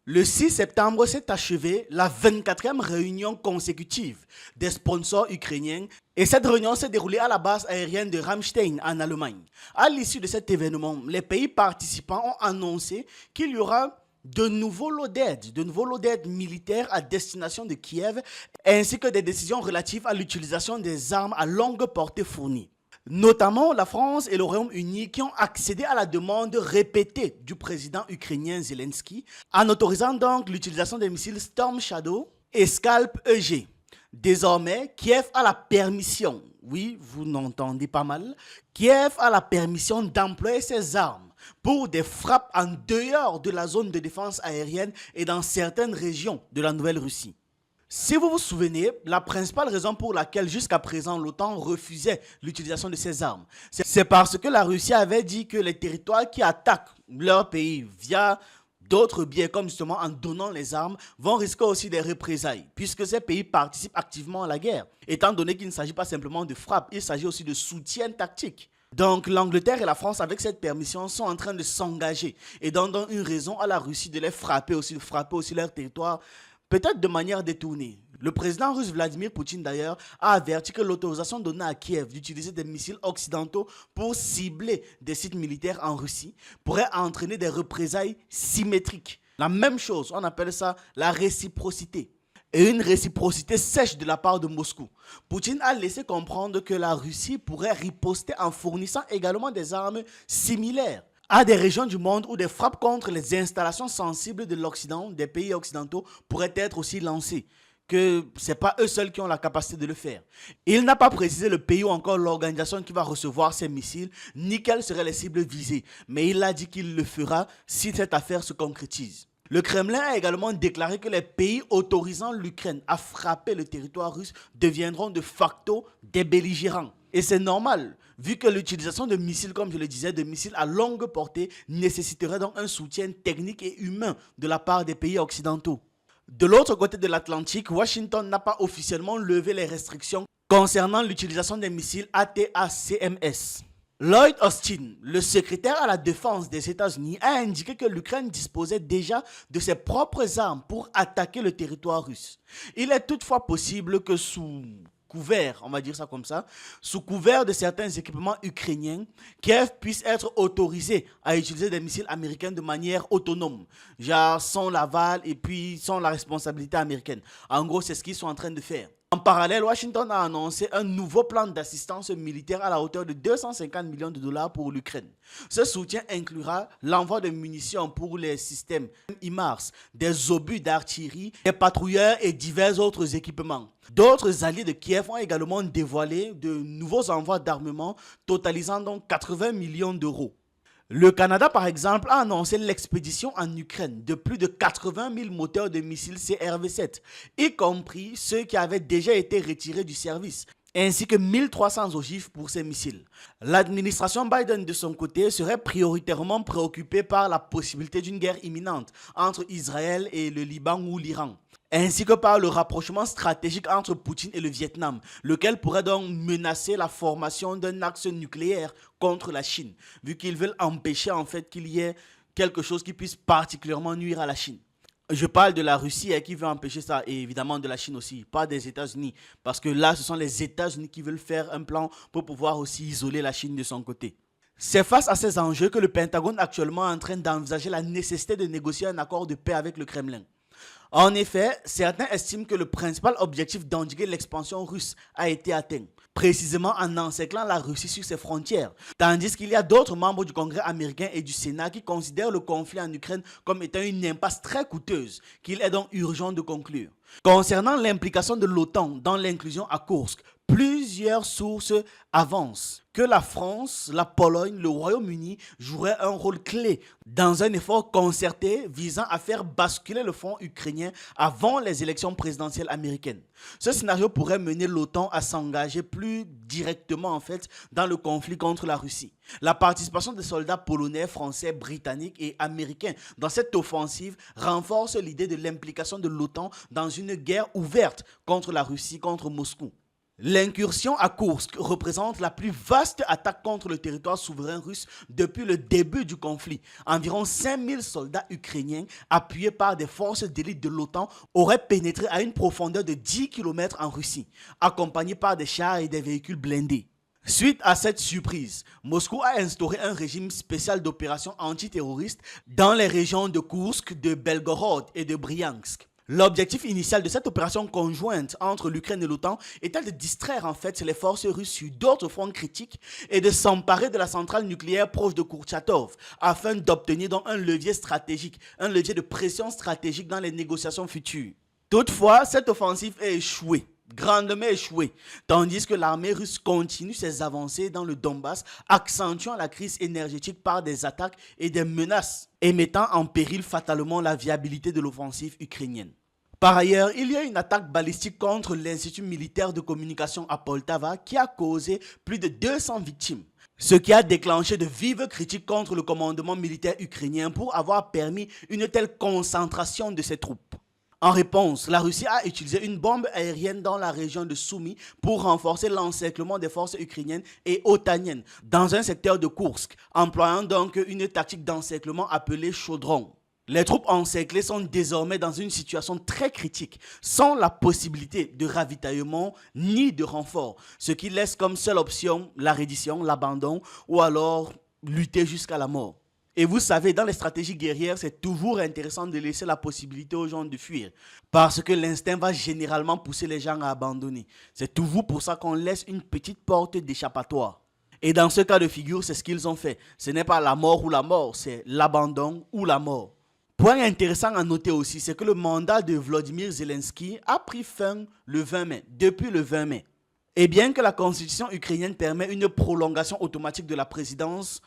Le 6 septembre s'est achevée la 24e réunion consécutive des sponsors ukrainiens et cette réunion s'est déroulée à la base aérienne de Ramstein en Allemagne. À l'issue de cet événement, les pays participants ont annoncé qu'il y aura de nouveaux lots d'aide militaires à destination de Kiev ainsi que des décisions relatives à l'utilisation des armes à longue portée fournies. Notamment la France et le Royaume-Uni qui ont accédé à la demande répétée du président ukrainien Zelensky en autorisant donc l'utilisation des missiles Storm Shadow et Scalp EG. Désormais, Kiev a la permission, oui, vous n'entendez pas mal, Kiev a la permission d'employer ses armes pour des frappes en dehors de la zone de défense aérienne et dans certaines régions de la Nouvelle-Russie. Si vous vous souvenez, la principale raison pour laquelle jusqu'à présent l'OTAN refusait l'utilisation de ces armes, c'est parce que la Russie avait dit que les territoires qui attaquent leur pays via d'autres biais, comme justement en donnant les armes, vont risquer aussi des représailles, puisque ces pays participent activement à la guerre, étant donné qu'il ne s'agit pas simplement de frappe, il s'agit aussi de soutien tactique. Donc l'Angleterre et la France, avec cette permission, sont en train de s'engager et donnent une raison à la Russie de les frapper aussi, de frapper aussi leur territoire, peut-être de manière détournée. Le président russe Vladimir Poutine d'ailleurs a averti que l'autorisation donnée à Kiev d'utiliser des missiles occidentaux pour cibler des sites militaires en Russie pourrait entraîner des représailles symétriques. La même chose, on appelle ça la réciprocité. Et une réciprocité sèche de la part de Moscou. Poutine a laissé comprendre que la Russie pourrait riposter en fournissant également des armes similaires à des régions du monde où des frappes contre les installations sensibles de l'Occident, des pays occidentaux, pourraient être aussi lancées. Que ce n'est pas eux seuls qui ont la capacité de le faire. Il n'a pas précisé le pays ou encore l'organisation qui va recevoir ces missiles, ni quelles seraient les cibles visées. Mais il a dit qu'il le fera si cette affaire se concrétise. Le Kremlin a également déclaré que les pays autorisant l'Ukraine à frapper le territoire russe deviendront de facto des belligérants. Et c'est normal, vu que l'utilisation de missiles, comme je le disais, de missiles à longue portée nécessiterait donc un soutien technique et humain de la part des pays occidentaux. De l'autre côté de l'Atlantique, Washington n'a pas officiellement levé les restrictions concernant l'utilisation des missiles ATACMS. Lloyd Austin, le secrétaire à la défense des États-Unis, a indiqué que l'Ukraine disposait déjà de ses propres armes pour attaquer le territoire russe. Il est toutefois possible que sous couvert, on va dire ça comme ça, sous couvert de certains équipements ukrainiens, Kiev puisse être autorisé à utiliser des missiles américains de manière autonome, genre sans l'aval et puis sans la responsabilité américaine. En gros, c'est ce qu'ils sont en train de faire. En parallèle, Washington a annoncé un nouveau plan d'assistance militaire à la hauteur de 250 millions de dollars pour l'Ukraine. Ce soutien inclura l'envoi de munitions pour les systèmes HIMARS, des obus d'artillerie, des patrouilleurs et divers autres équipements. D'autres alliés de Kiev ont également dévoilé de nouveaux envois d'armement totalisant donc 80 millions d'euros. Le Canada, par exemple, a annoncé l'expédition en Ukraine de plus de 80 000 moteurs de missiles CRV-7, y compris ceux qui avaient déjà été retirés du service, ainsi que 1300 ogives pour ces missiles. L'administration Biden, de son côté, serait prioritairement préoccupée par la possibilité d'une guerre imminente entre Israël et le Liban ou l'Iran, ainsi que par le rapprochement stratégique entre Poutine et le Vietnam, lequel pourrait donc menacer la formation d'un axe nucléaire contre la Chine, vu qu'ils veulent empêcher en fait qu'il y ait quelque chose qui puisse particulièrement nuire à la Chine. Je parle de la Russie qui veut empêcher ça, et évidemment de la Chine aussi, pas des États-Unis, parce que là, ce sont les États-Unis qui veulent faire un plan pour pouvoir aussi isoler la Chine de son côté. C'est face à ces enjeux que le Pentagone actuellement est en train d'envisager la nécessité de négocier un accord de paix avec le Kremlin. En effet, certains estiment que le principal objectif d'endiguer l'expansion russe a été atteint, précisément en encerclant la Russie sur ses frontières, tandis qu'il y a d'autres membres du Congrès américain et du Sénat qui considèrent le conflit en Ukraine comme étant une impasse très coûteuse, qu'il est donc urgent de conclure. Concernant l'implication de l'OTAN dans l'inclusion à Kursk, plusieurs sources avancent que la France, la Pologne, le Royaume-Uni joueraient un rôle clé dans un effort concerté visant à faire basculer le front ukrainien avant les élections présidentielles américaines. Ce scénario pourrait mener l'OTAN à s'engager plus directement en fait dans le conflit contre la Russie. La participation des soldats polonais, français, britanniques et américains dans cette offensive renforce l'idée de l'implication de l'OTAN dans une guerre ouverte contre la Russie, contre Moscou. L'incursion à Koursk représente la plus vaste attaque contre le territoire souverain russe depuis le début du conflit. Environ 5000 soldats ukrainiens, appuyés par des forces d'élite de l'OTAN, auraient pénétré à une profondeur de 10 km en Russie, accompagnés par des chars et des véhicules blindés. Suite à cette surprise, Moscou a instauré un régime spécial d'opérations antiterroristes dans les régions de Koursk, de Belgorod et de Bryansk. L'objectif initial de cette opération conjointe entre l'Ukraine et l'OTAN était de distraire en fait les forces russes sur d'autres fronts critiques et de s'emparer de la centrale nucléaire proche de Kourchatov afin d'obtenir donc un levier stratégique, un levier de pression stratégique dans les négociations futures. Toutefois, cette offensive est échouée. Grandement échoué, tandis que l'armée russe continue ses avancées dans le Donbass, accentuant la crise énergétique par des attaques et des menaces et mettant en péril fatalement la viabilité de l'offensive ukrainienne. Par ailleurs, il y a une attaque balistique contre l'Institut militaire de communication à Poltava qui a causé plus de 200 victimes, ce qui a déclenché de vives critiques contre le commandement militaire ukrainien pour avoir permis une telle concentration de ses troupes. En réponse, la Russie a utilisé une bombe aérienne dans la région de Soumy pour renforcer l'encerclement des forces ukrainiennes et otaniennes dans un secteur de Koursk, employant donc une tactique d'encerclement appelée chaudron. Les troupes encerclées sont désormais dans une situation très critique, sans la possibilité de ravitaillement ni de renfort, ce qui laisse comme seule option la reddition, l'abandon ou alors lutter jusqu'à la mort. Et vous savez, dans les stratégies guerrières, c'est toujours intéressant de laisser la possibilité aux gens de fuir. Parce que l'instinct va généralement pousser les gens à abandonner. C'est toujours pour ça qu'on laisse une petite porte d'échappatoire. Et dans ce cas de figure, c'est ce qu'ils ont fait. Ce n'est pas la mort ou la mort, c'est l'abandon ou la mort. Point intéressant à noter aussi, c'est que le mandat de Volodymyr Zelensky a pris fin le 20 mai, depuis le 20 mai. Et bien que la constitution ukrainienne permet une prolongation automatique de la présidence,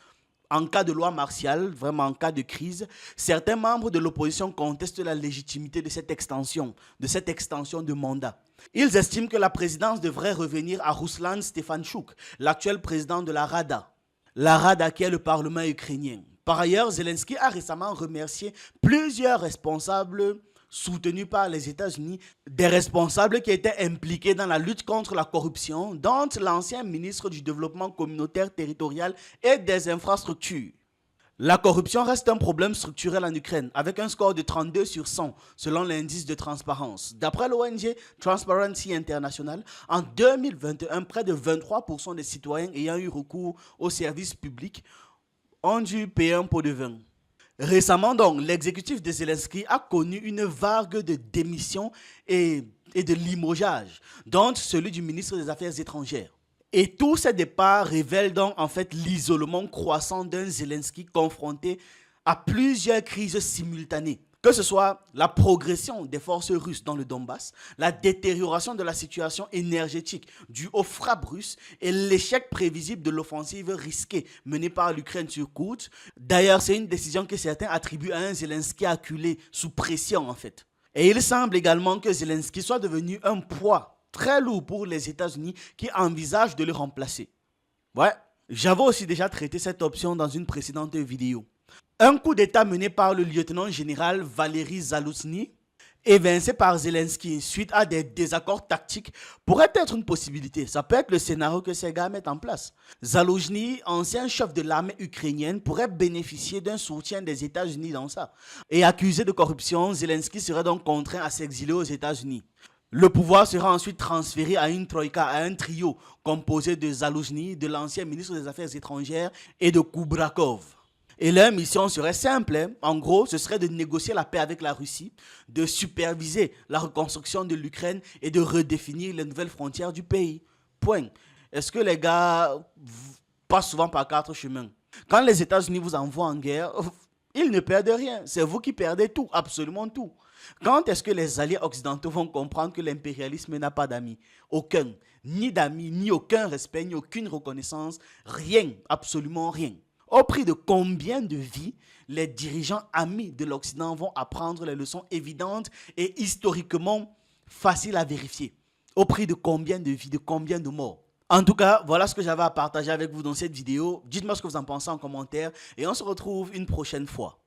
en cas de loi martiale, vraiment en cas de crise, certains membres de l'opposition contestent la légitimité de cette extension de mandat. Ils estiment que la présidence devrait revenir à Ruslan Stefanchuk, l'actuel président de la Rada. La Rada qui est le parlement ukrainien. Par ailleurs, Zelensky a récemment remercié plusieurs responsables soutenus par les États-Unis, des responsables qui étaient impliqués dans la lutte contre la corruption, dont l'ancien ministre du Développement communautaire territorial et des infrastructures. La corruption reste un problème structurel en Ukraine, avec un score de 32 sur 100 selon l'indice de transparence. D'après l'ONG Transparency International, en 2021, près de 23% des citoyens ayant eu recours aux services publics ont dû payer un pot de vin. Récemment donc, l'exécutif de Zelensky a connu une vague de démissions et de limogeages, dont celui du ministre des Affaires étrangères. Et tous ces départs révèlent donc en fait l'isolement croissant d'un Zelensky confronté à plusieurs crises simultanées. Que ce soit la progression des forces russes dans le Donbass, la détérioration de la situation énergétique due aux frappes russes et l'échec prévisible de l'offensive risquée menée par l'Ukraine sur Koursk. D'ailleurs, c'est une décision que certains attribuent à un Zelensky acculé, sous pression en fait. Et il semble également que Zelensky soit devenu un poids très lourd pour les États-Unis qui envisagent de le remplacer. Ouais, j'avais aussi déjà traité cette option dans une précédente vidéo. Un coup d'État mené par le lieutenant-général Valery Zalouzhny, évincé par Zelensky suite à des désaccords tactiques, pourrait être une possibilité. Ça peut être le scénario que ces gars mettent en place. Zalouzhny, ancien chef de l'armée ukrainienne, pourrait bénéficier d'un soutien des États-Unis dans ça. Et accusé de corruption, Zelensky serait donc contraint à s'exiler aux États-Unis. Le pouvoir sera ensuite transféré à une troïka, à un trio composé de Zalouzhny, de l'ancien ministre des Affaires étrangères et de Kubrakov. Et leur mission serait simple, en gros, ce serait de négocier la paix avec la Russie, de superviser la reconstruction de l'Ukraine et de redéfinir les nouvelles frontières du pays. Point. Est-ce que les gars passent souvent par 4 chemins? Quand les États-Unis vous envoient en guerre, ils ne perdent rien. C'est vous qui perdez tout, absolument tout. Quand est-ce que les alliés occidentaux vont comprendre que l'impérialisme n'a pas d'amis? Aucun. Ni d'amis, ni aucun respect, ni aucune reconnaissance. Rien, absolument rien. Au prix de combien de vies les dirigeants amis de l'Occident vont apprendre les leçons évidentes et historiquement faciles à vérifier? Au prix de combien de vies, de combien de morts? En tout cas, voilà ce que j'avais à partager avec vous dans cette vidéo. Dites-moi ce que vous en pensez en commentaire et on se retrouve une prochaine fois.